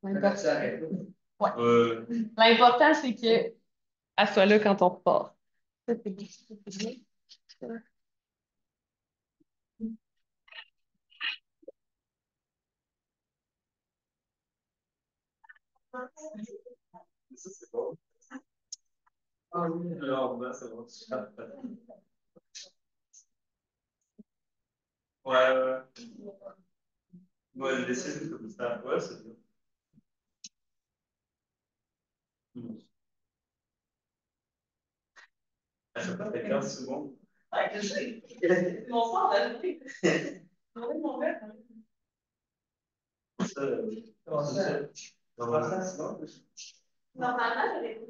Ouais. L'important, c'est qu'elle soit là quand on repart. Ça, c'est bien. Ça, c'est bon. Ah oui, alors, là, c'est bon. Ouais, ouais. Moi, je décide comme ça. Ouais, c'est bien. Ah, je sais pas, t'as 15 secondes. Ah, que c'est mon sang, là, je mon verre. Comment ça? Comment ça, sinon? Normalement, j'aurais dit.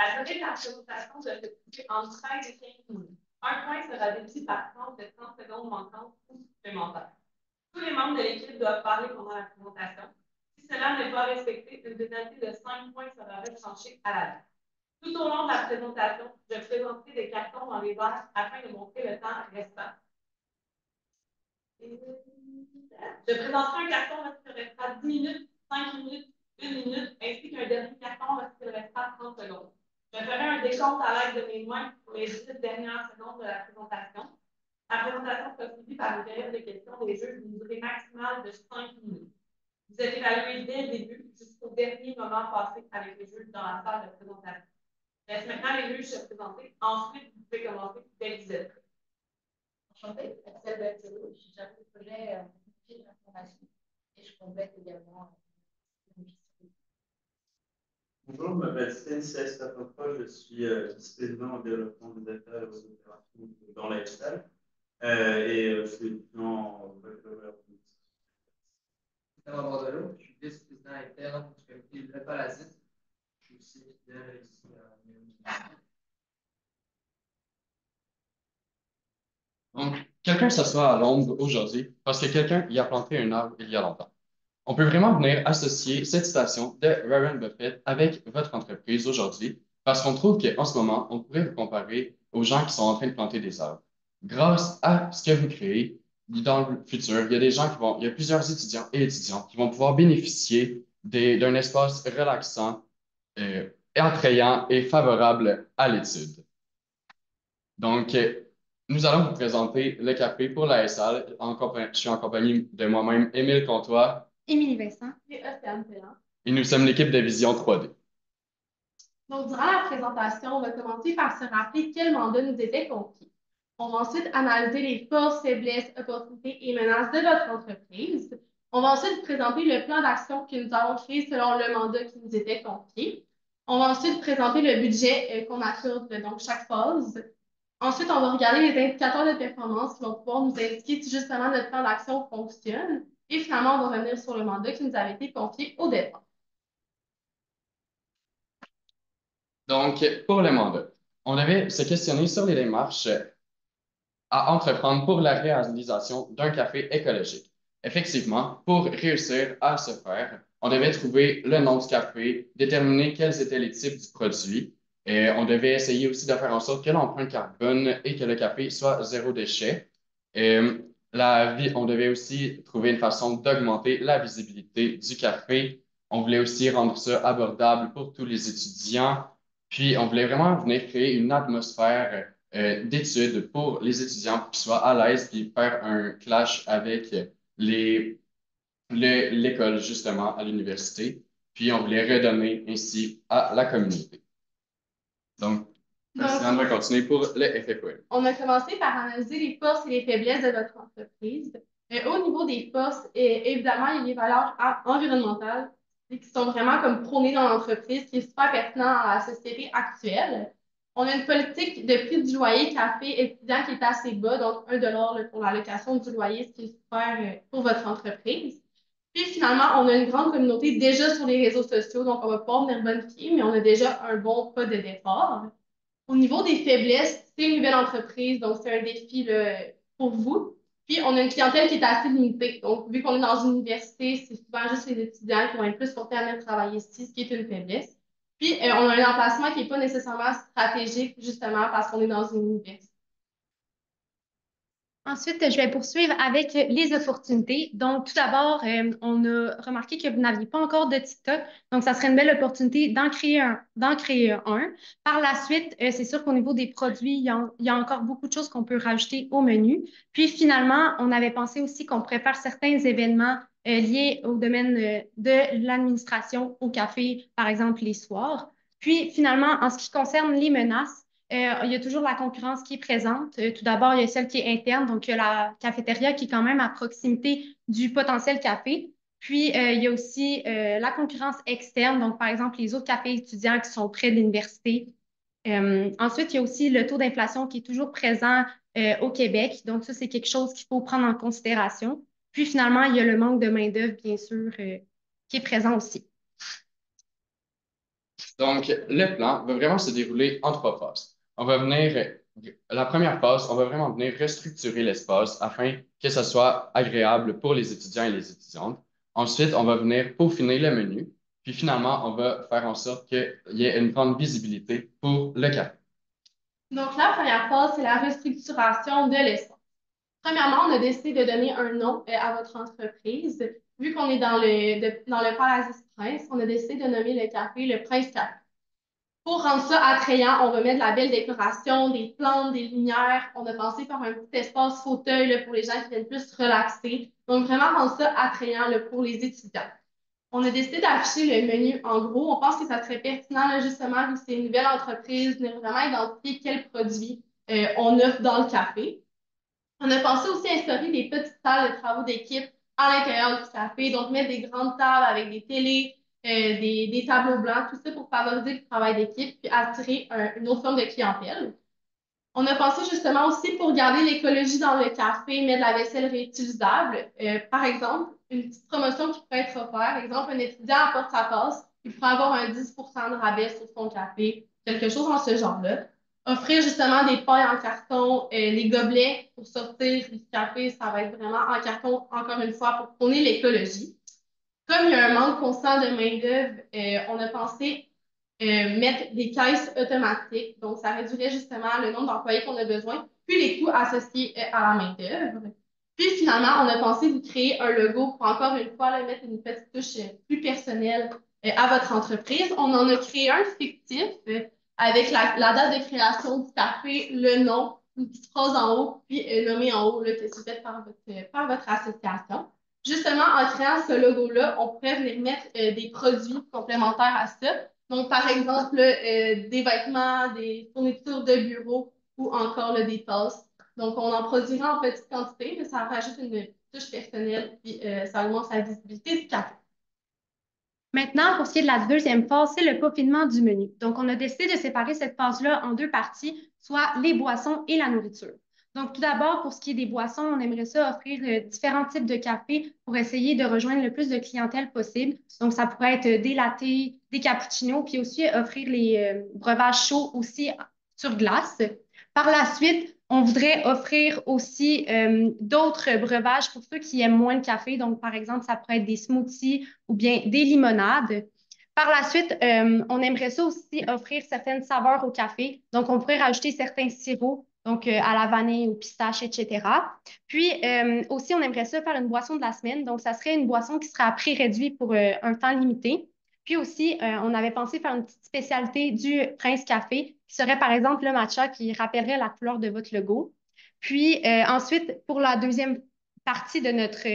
La durée de la présentation, je vais couper entre 13 et 15 minutes. Un point sera déduit par contre de 30 secondes manquantes ou supplémentaires. Tous les membres de l'équipe doivent parler pendant la présentation. Si cela n'est pas respecté, une pénalité de 5 points sera retranchée à la lettre. Tout au long de la présentation, je présenterai des cartons dans les verres afin de montrer le temps restant. Je présenterai un carton lorsqu'il restera 10 minutes, 5 minutes, 1 minute, ainsi qu'un dernier carton lorsqu'il restera 30 secondes. Je ferai un décompte à l'aide de mes mains pour les 10 dernières secondes de la présentation. La présentation sera suivie par une période de questions des jeux d'une durée maximale de 5 minutes. Vous êtes évalué dès le début jusqu'au dernier moment passé avec les jeux dans la salle de présentation. Laisse maintenant les juges se présenter. Ensuite, vous pouvez commencer dès que vous êtes prêts. Enchantée, Axel Berthelot, je suis chargée de projet de l'information et je complète également. Bonjour, je m'appelle Stanislas Stafford, je suis vice-président au développement des affaires et aux opérations dans la SL et je suis étudiant en baccalauréat. Thomas Bordelot, je suis vice-président interne du comité de parasite. Je suis aussi étudiant ici à l'université. Donc, quelqu'un s'assoit à l'ombre aujourd'hui parce que quelqu'un y a planté un arbre il y a longtemps. On peut vraiment venir associer cette citation de Warren Buffett avec votre entreprise aujourd'hui parce qu'on trouve qu'en ce moment, on pourrait vous comparer aux gens qui sont en train de planter des arbres. Grâce à ce que vous créez, dans le futur, il y a des gens il y a plusieurs étudiants et étudiantes qui vont pouvoir bénéficier d'un espace relaxant, attrayant et favorable à l'étude. Donc, nous allons vous présenter le café pour la SL. Je suis en compagnie de moi-même, Émile Comtois. Émilie Vincent. Et Océane Pellant. Et nous sommes l'équipe de Vision 3D. Donc, durant la présentation, on va commencer par se rappeler quel mandat nous était confié. On va ensuite analyser les forces, faiblesses, opportunités et menaces de votre entreprise. On va ensuite présenter le plan d'action que nous avons créé selon le mandat qui nous était confié. On va ensuite présenter le budget qu'on accorde donc chaque phase. Ensuite, on va regarder les indicateurs de performance qui vont pouvoir nous indiquer si justement notre plan d'action fonctionne. Et finalement, on va revenir sur le mandat qui nous avait été confié au départ. Donc, pour le mandat, on devait se questionner sur les démarches à entreprendre pour la réalisation d'un café écologique. Effectivement, pour réussir à ce faire, on devait trouver le nom du café, déterminer quels étaient les types du produit, et on devait essayer aussi de faire en sorte que l'empreinte carbone et que le café soit zéro déchet. Et, on devait aussi trouver une façon d'augmenter la visibilité du café. On voulait aussi rendre ça abordable pour tous les étudiants. Puis, on voulait vraiment venir créer une atmosphère d'études pour les étudiants pour qu'ils soient à l'aise et faire un clash avec l'école, justement, à l'université. Puis, on voulait redonner ainsi à la communauté. Donc, on va continuer pour le FFOL. On a commencé par analyser les forces et les faiblesses de votre entreprise. Au niveau des forces, évidemment, il y a les valeurs environnementales qui sont vraiment comme prônées dans l'entreprise, qui est super pertinent à la société actuelle. On a une politique de prix du loyer café étudiant qui est assez bas, donc 1 $ pour l'allocation du loyer, ce qui est super pour votre entreprise. Puis finalement, on a une grande communauté déjà sur les réseaux sociaux, donc on va pouvoir venir bonifier, mais on a déjà un bon pas de départ. Au niveau des faiblesses, c'est une nouvelle entreprise, donc c'est un défi là, pour vous. Puis, on a une clientèle qui est assez limitée. Donc, vu qu'on est dans une université, c'est souvent juste les étudiants qui vont être plus portés à venir travailler ici, ce qui est une faiblesse. Puis, on a un emplacement qui n'est pas nécessairement stratégique, justement, parce qu'on est dans une université. Ensuite, je vais poursuivre avec les opportunités. Donc, tout d'abord, on a remarqué que vous n'aviez pas encore de TikTok. Donc, ça serait une belle opportunité d'en créer un. Par la suite, c'est sûr qu'au niveau des produits, il y a encore beaucoup de choses qu'on peut rajouter au menu. Puis, finalement, on avait pensé aussi qu'on pourrait faire certains événements liés au domaine de l'administration au café, par exemple, les soirs. Puis, finalement, en ce qui concerne les menaces, il y a toujours la concurrence qui est présente. Tout d'abord, il y a celle qui est interne, donc il y a la cafétéria qui est quand même à proximité du potentiel café. Puis, il y a aussi la concurrence externe, donc par exemple les autres cafés étudiants qui sont près de l'université. Ensuite, il y a aussi le taux d'inflation qui est toujours présent au Québec. Donc, ça, c'est quelque chose qu'il faut prendre en considération. Puis, finalement, il y a le manque de main-d'œuvre, bien sûr, qui est présent aussi. Donc, le plan va vraiment se dérouler en 3 phases. La première phase, on va vraiment venir restructurer l'espace afin que ce soit agréable pour les étudiants et les étudiantes. Ensuite, on va venir peaufiner le menu. Puis finalement, on va faire en sorte qu'il y ait une grande visibilité pour le café. Donc, la première phase, c'est la restructuration de l'espace. Premièrement, on a décidé de donner un nom à votre entreprise. Vu qu'on est dans le Palace Prince, on a décidé de nommer le café le Prince Café. Pour rendre ça attrayant, on va mettre de la belle décoration, des plantes, des lumières. On a pensé par un petit espace fauteuil là, pour les gens qui viennent plus se relaxer. Donc, vraiment rendre ça attrayant là, pour les étudiants. On a décidé d'afficher le menu en gros. On pense que ça serait pertinent, là, justement, vu que c'est une nouvelle entreprise, de vraiment identifier quels produits on offre dans le café. On a pensé aussi à instaurer des petites salles de travaux d'équipe à l'intérieur du café, donc mettre des grandes tables avec des télés, des tableaux blancs, tout ça pour favoriser le travail d'équipe puis attirer une autre forme de clientèle. On a pensé justement aussi pour garder l'écologie dans le café, mettre de la vaisselle réutilisable. Par exemple, une petite promotion qui pourrait être offerte. Par exemple, un étudiant apporte sa tasse, il pourrait avoir un 10% de rabais sur son café, quelque chose dans ce genre-là. Offrir justement des pailles en carton, les gobelets pour sortir du café, ça va être vraiment en carton, encore une fois, pour prôner l'écologie. Comme il y a un manque constant de main-d'œuvre, on a pensé mettre des caisses automatiques. Donc, ça réduirait justement le nombre d'employés qu'on a besoin, puis les coûts associés à la main-d'œuvre. Puis finalement, on a pensé de créer un logo pour encore une fois là, mettre une petite touche plus personnelle à votre entreprise. On en a créé un fictif avec la date de création du café, le nom, une petite phrase en haut, puis nommé en haut là, que c'est fait par votre association. Justement, en créant ce logo-là, on pourrait venir mettre des produits complémentaires à ça. Donc, par exemple, des vêtements, des fournitures de bureau ou encore là, des tasses. Donc, on en produira en petite quantité, mais ça rajoute une touche personnelle puis ça augmente la visibilité du café. Maintenant, pour ce qui est de la deuxième phase, c'est le peaufinement du menu. Donc, on a décidé de séparer cette phase-là en deux parties, soit les boissons et la nourriture. Donc, tout d'abord, pour ce qui est des boissons, on aimerait ça offrir différents types de café pour essayer de rejoindre le plus de clientèle possible. Donc, ça pourrait être des lattés, des cappuccinos, puis aussi offrir les breuvages chauds aussi sur glace. Par la suite, on voudrait offrir aussi d'autres breuvages pour ceux qui aiment moins le café. Donc, par exemple, ça pourrait être des smoothies ou bien des limonades. Par la suite, on aimerait ça aussi offrir certaines saveurs au café. Donc, on pourrait rajouter certains sirops, donc à la vanille, au pistache, etc. Puis, aussi, on aimerait ça faire une boisson de la semaine. Donc, ça serait une boisson qui sera à prix réduit pour un temps limité. Puis aussi, on avait pensé faire une petite spécialité du Prince Café, qui serait par exemple le matcha qui rappellerait la couleur de votre logo. Puis ensuite, pour la deuxième partie de notre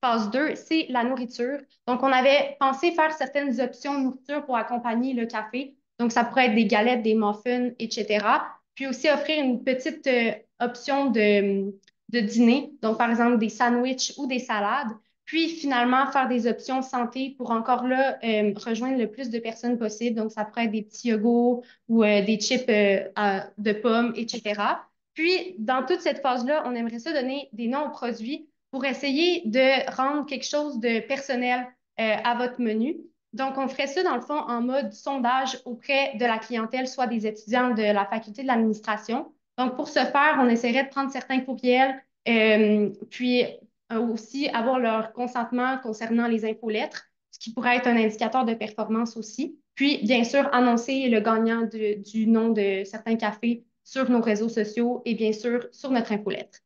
phase 2, c'est la nourriture. Donc, on avait pensé faire certaines options de nourriture pour accompagner le café. Donc, ça pourrait être des galettes, des muffins, etc. Puis aussi offrir une petite option de dîner. Donc, par exemple, des sandwichs ou des salades. Puis finalement, faire des options santé pour encore là rejoindre le plus de personnes possible. Donc, ça pourrait être des petits yogourts ou des chips de pommes, etc. Puis, dans toute cette phase-là, on aimerait ça donner des noms aux produits pour essayer de rendre quelque chose de personnel à votre menu. Donc, on ferait ça, dans le fond, en mode sondage auprès de la clientèle, soit des étudiants de la faculté de l'administration. Donc, pour ce faire, on essaierait de prendre certains courriels, puis aussi avoir leur consentement concernant les infolettres, ce qui pourrait être un indicateur de performance aussi. Puis, bien sûr, annoncer le gagnant du nom de certains cafés sur nos réseaux sociaux et bien sûr sur notre infolettre.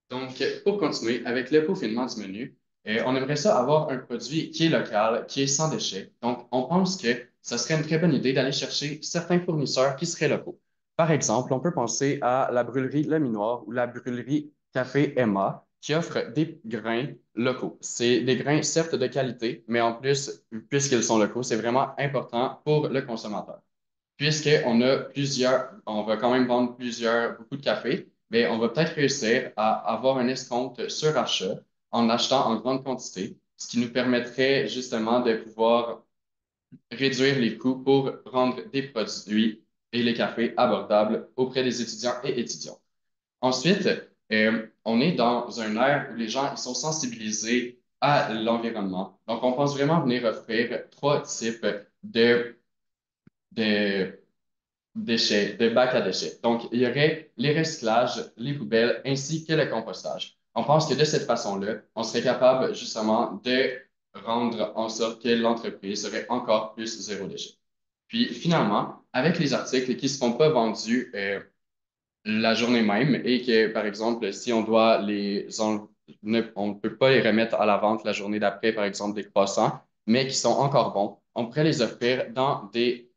Donc, pour continuer avec le peaufinement du menu, on aimerait ça avoir un produit qui est local, qui est sans déchets. Donc, on pense que ça serait une très bonne idée d'aller chercher certains fournisseurs qui seraient locaux. Par exemple, on peut penser à la brûlerie Le Minoir ou la brûlerie Café Emma qui offrent des grains locaux. C'est des grains, certes, de qualité, mais en plus, puisqu'ils sont locaux, c'est vraiment important pour le consommateur. Puisqu'on a on va quand même vendre beaucoup de café, mais on va peut-être réussir à avoir un escompte sur achat en achetant en grande quantité, ce qui nous permettrait justement de pouvoir réduire les coûts pour rendre des produits et les cafés abordables auprès des étudiants et étudiantes. Ensuite, on est dans un ère où les gens ils sont sensibilisés à l'environnement. Donc, on pense vraiment venir offrir trois types de, de déchets, de bacs à déchets. Donc, il y aurait les recyclages, les poubelles, ainsi que le compostage. On pense que de cette façon-là, on serait capable justement de rendre en sorte que l'entreprise serait encore plus zéro déchet. Puis finalement, avec les articles qui ne seront pas vendus la journée même et que, par exemple, si on doit on ne peut pas les remettre à la vente la journée d'après, par exemple, des croissants, mais qui sont encore bons, on pourrait les offrir dans des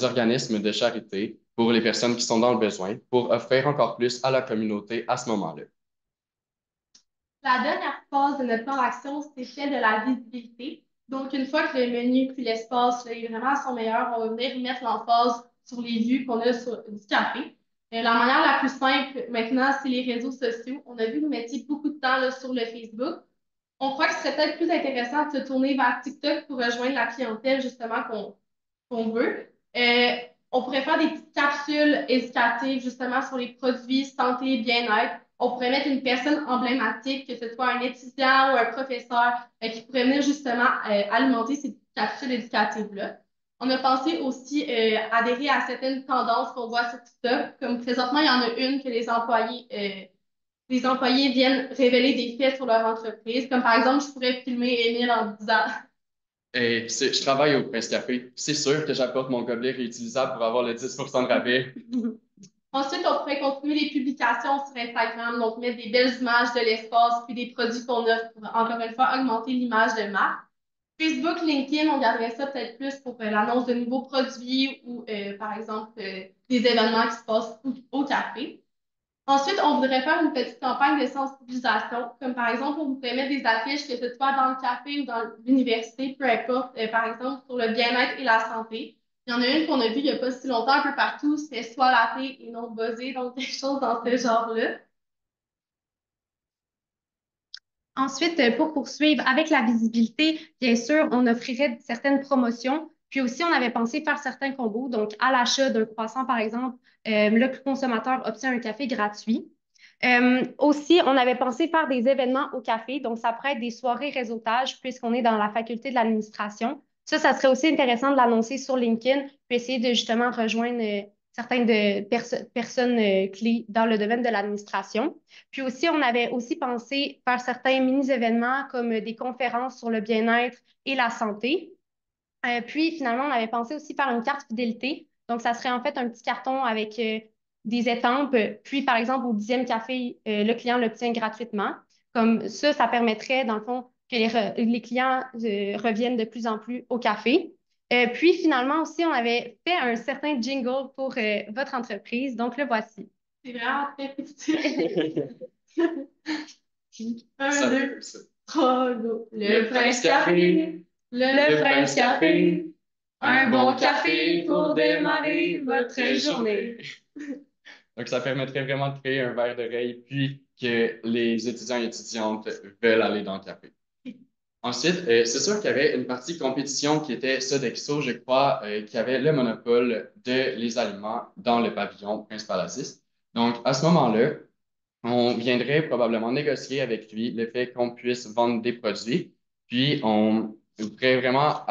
organismes de charité pour les personnes qui sont dans le besoin, pour offrir encore plus à la communauté à ce moment-là. La dernière phase de notre plan d'action, c'est celle de la visibilité. Donc, une fois que le menu puis l'espace là, est vraiment à son meilleur, on va venir mettre l'emphase sur les vues qu'on a du café. La manière la plus simple maintenant, c'est les réseaux sociaux. On a vu que vous mettiez beaucoup de temps là, sur le Facebook. On croit que ce serait peut-être plus intéressant de se tourner vers TikTok pour rejoindre la clientèle justement qu'on veut. On pourrait faire des petites capsules éducatives justement sur les produits santé, bien-être. On pourrait mettre une personne emblématique, que ce soit un étudiant ou un professeur, qui pourrait venir justement alimenter ces petites capsules éducatives-là. On a pensé aussi adhérer à certaines tendances qu'on voit sur TikTok, comme présentement, il y en a une que les employés viennent révéler des faits sur leur entreprise, comme par exemple, je pourrais filmer Émile en disant Et je travaille au Prince Café. C'est sûr que j'apporte mon gobelet réutilisable pour avoir le 10% de rabais. Ensuite, on pourrait continuer les publications sur Instagram, donc mettre des belles images de l'espace puis des produits qu'on offre pour, encore une fois, augmenter l'image de marque. Facebook, LinkedIn, on garderait ça peut-être plus pour l'annonce de nouveaux produits ou, par exemple, des événements qui se passent au café. Ensuite, on voudrait faire une petite campagne de sensibilisation, comme par exemple, on pourrait mettre des affiches, que ce soit dans le café ou dans l'université, peu importe, par exemple, sur le bien-être et la santé. Il y en a une qu'on a vue il n'y a pas si longtemps, un peu partout, c'était soit laté et non buzzé, donc quelque chose dans ce genre-là. Ensuite, pour poursuivre avec la visibilité, bien sûr, on offrirait certaines promotions. Puis aussi, on avait pensé faire certains combos. Donc, à l'achat d'un croissant, par exemple, le consommateur obtient un café gratuit. Aussi, on avait pensé faire des événements au café. Donc, ça pourrait être des soirées réseautage puisqu'on est dans la faculté de l'administration. Ça serait aussi intéressant de l'annoncer sur LinkedIn puis essayer de justement rejoindre certaines personnes clés dans le domaine de l'administration. Puis aussi, on avait aussi pensé faire certains mini-événements comme des conférences sur le bien-être et la santé. Puis finalement, on avait pensé aussi faire une carte fidélité. Donc, ça serait en fait un petit carton avec des étampes. Puis, par exemple, au 10e café, le client l'obtient gratuitement. Comme ça permettrait, dans le fond, que les clients reviennent de plus en plus au café. Puis finalement aussi, on avait fait un certain jingle pour votre entreprise. Donc, le voici. C'est vraiment très petit. Un, Ça deux, trois, go. Le Prince Café, le Prince Café, un bon café pour démarrer votre journée. Donc, ça permettrait vraiment de créer un verre d'oreille, puis que les étudiants et étudiantes veulent aller dans le café. Ensuite, c'est sûr qu'il y avait une partie compétition qui était Sodexo, je crois, qui avait le monopole de les aliments dans le pavillon Prince Palacis. Donc, à ce moment-là, on viendrait probablement négocier avec lui le fait qu'on puisse vendre des produits, puis on ferait vraiment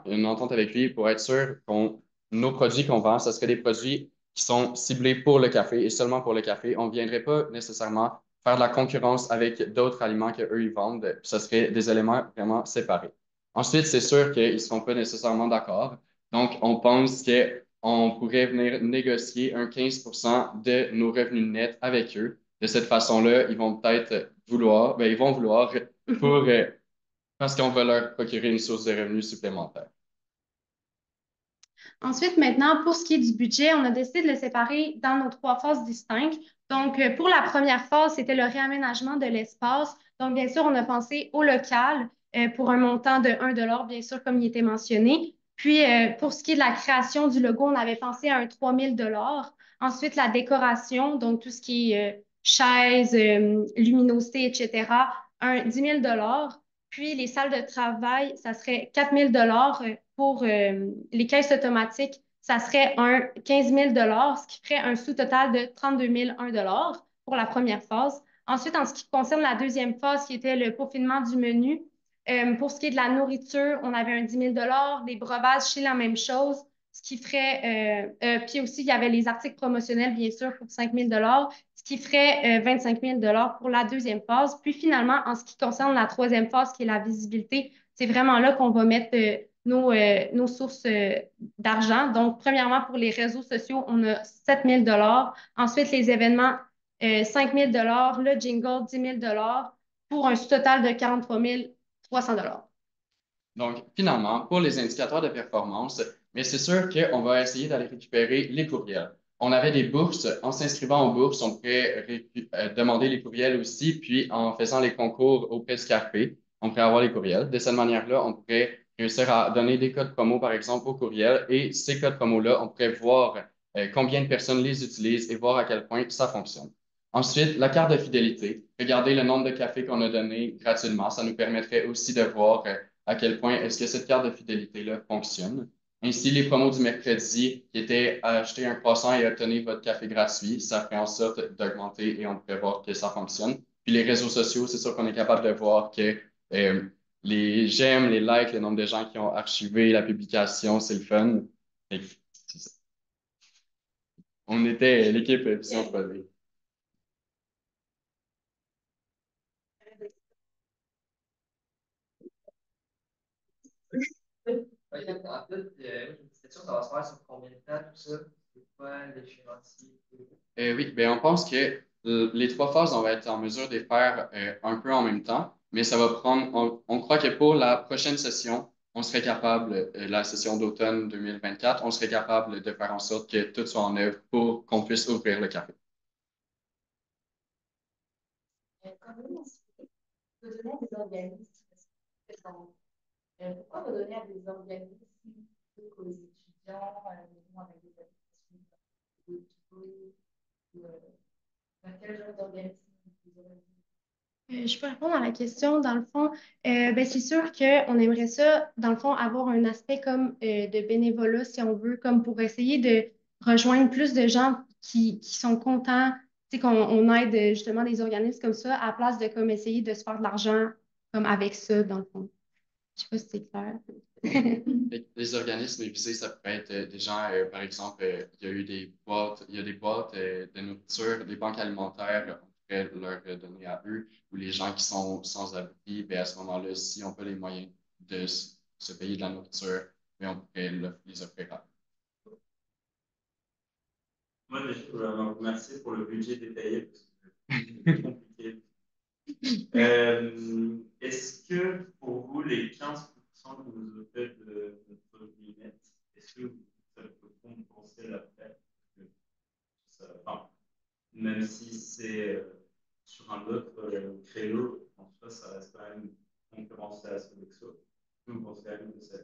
une entente avec lui pour être sûr qu'on nos produits qu'on vend, ce seraient des produits qui sont ciblés pour le café et seulement pour le café. On ne viendrait pas nécessairement faire de la concurrence avec d'autres aliments qu'eux ils vendent, puis ce serait des éléments vraiment séparés. Ensuite, c'est sûr qu'ils ne seront pas nécessairement d'accord. Donc, on pense qu'on pourrait venir négocier un 15% de nos revenus nets avec eux. De cette façon-là, ils vont peut-être vouloir, ben, ils vont vouloir pour, parce qu'on va leur procurer une source de revenus supplémentaire. Ensuite, maintenant, pour ce qui est du budget, on a décidé de le séparer dans nos 3 phases distinctes. Donc, pour la première phase, c'était le réaménagement de l'espace. Donc, bien sûr, on a pensé au local pour un montant de 1 $, bien sûr, comme il était mentionné. Puis, pour ce qui est de la création du logo, on avait pensé à un 3 000 $. Ensuite, la décoration, donc tout ce qui est chaises, luminosité, etc., un 10 000 $. Puis, les salles de travail, ça serait 4 000 $ pour les caisses automatiques, ça serait un 15 000 $, ce qui ferait un sous-total de 32 001 $ pour la première phase. Ensuite, en ce qui concerne la deuxième phase, qui était le peaufinement du menu, pour ce qui est de la nourriture, on avait un 10 000 $, des breuvages chez la même chose, ce qui ferait, puis aussi, il y avait les articles promotionnels, bien sûr, pour 5 000 $, ce qui ferait 25 000 $ pour la deuxième phase. Puis finalement, en ce qui concerne la troisième phase, qui est la visibilité, c'est vraiment là qu'on va mettre nos sources d'argent. Donc, premièrement, pour les réseaux sociaux, on a 7 000 $. Ensuite, les événements, 5 000 $. Le jingle, 10 000 $ pour un sous-total de 43 300 $. Donc, finalement, pour les indicateurs de performance, mais c'est sûr qu'on va essayer d'aller récupérer les courriels. On avait des bourses. En s'inscrivant aux bourses, on pourrait demander les courriels aussi, puis en faisant les concours auprès du café, on pourrait avoir les courriels. De cette manière-là, on pourrait réussir à donner des codes promo, par exemple, aux courriels, et ces codes promo-là, on pourrait voir combien de personnes les utilisent et voir à quel point ça fonctionne. Ensuite, la carte de fidélité. Regarder le nombre de cafés qu'on a donné gratuitement. Ça nous permettrait aussi de voir à quel point est-ce que cette carte de fidélité-là fonctionne. Ainsi, les promos du mercredi qui étaient acheter un croissant et obtenir votre café gratuit, ça fait en sorte d'augmenter et on pourrait voir que ça fonctionne. Puis les réseaux sociaux, c'est sûr qu'on est capable de voir que euh, les j'aime, les likes, le nombre de gens qui ont archivé la publication, c'est le fun. Fait que, c'est ça. On était l'équipe Vision 3D. En fait, c'est sûr que ça va se faire sur combien de temps, tout ça? C'est quoi l'échéancier? Oui, ben on pense que les 3 phases, on va être en mesure de les faire un peu en même temps, mais ça va prendre, on croit que pour la prochaine session, on serait capable, la session d'automne 2024, on serait capable de faire en sorte que tout soit en œuvre pour qu'on puisse ouvrir le café. Comment vous donnez à des organismes? Pourquoi vous donnez à des organismes plutôt qu'aux étudiants, avec des applications, quel genre d'organisme vous aurez? Je peux répondre à la question. Dans le fond, ben, c'est sûr qu'on aimerait ça, dans le fond, avoir un aspect comme de bénévolat, si on veut, comme pour essayer de rejoindre plus de gens qui sont contents, tu sais, qu'on aide justement des organismes comme ça, à la place de comme essayer de se faire de l'argent comme avec ça, dans le fond. Je sais pas si c'est clair. Les organismes visés, ça peut être des gens, par exemple, il y a eu des boîtes, il y a des boîtes de nourriture, des banques alimentaires, on pourrait leur donner à eux, ou les gens qui sont sans abri, ben à ce moment-là, s'ils n'ont pas les moyens de se payer de la nourriture, ben on pourrait les offrir à eux. Moi, déjà, je voudrais vous remercier pour le budget détaillé, parce que c'est compliqué. Est-ce que pour vous, les 15% que vous offrez de notre net, est-ce que ça peut compenser la perte? Enfin, même si c'est sur un autre créneau, en soi, ça reste quand même concurrence à Sodexo. Vous pensez quand même que ça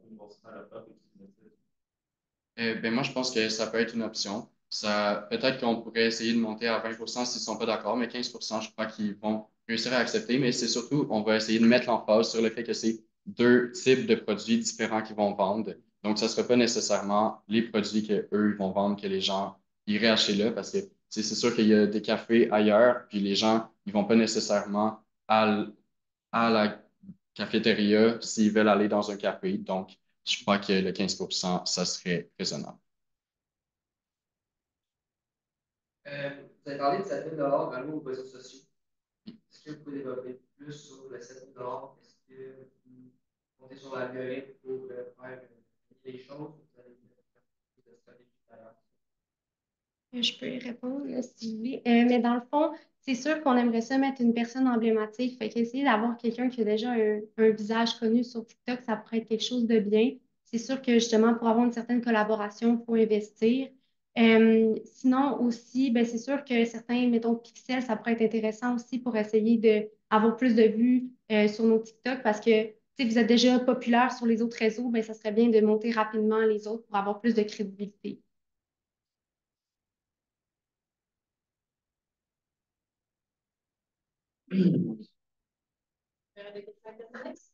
compensera la perte utilisée? Ben moi, je pense que ça peut être une option. Ça, peut-être qu'on pourrait essayer de monter à 20% s'ils ne sont pas d'accord, mais 15%, je crois qu'ils vont réussir à accepter. Mais c'est surtout, on va essayer de mettre l'emphase sur le fait que c'est 2 types de produits différents qu'ils vont vendre. Donc, ça ne sera pas nécessairement les produits qu'eux vont vendre que les gens iraient acheter là, parce que C'est sûr qu'il y a des cafés ailleurs, puis les gens, ils vont pas nécessairement à la cafétéria s'ils veulent aller dans un café. Donc, je crois que le 15%, ça serait raisonnable. Vous avez parlé de 7 000 alloués aux réseaux sociaux. Est-ce que vous pouvez développer plus sur le 7 000 Est-ce que vous comptez sur l'algorithme pour faire les choses ou vous avez plus de stratégie derrière? Je peux y répondre là, si vous voulez. Mais dans le fond, c'est sûr qu'on aimerait ça mettre une personne emblématique. Fait qu'essayer d'avoir quelqu'un qui a déjà un visage connu sur TikTok, ça pourrait être quelque chose de bien. C'est sûr que justement, pour avoir une certaine collaboration, il faut investir. Sinon aussi, ben, c'est sûr que certains, mettons, pixels, ça pourrait être intéressant aussi pour essayer d'avoir plus de vues sur nos TikTok parce que si vous êtes déjà populaire sur les autres réseaux, ben, ça serait bien de monter rapidement les autres pour avoir plus de crédibilité. Des questions intéressées?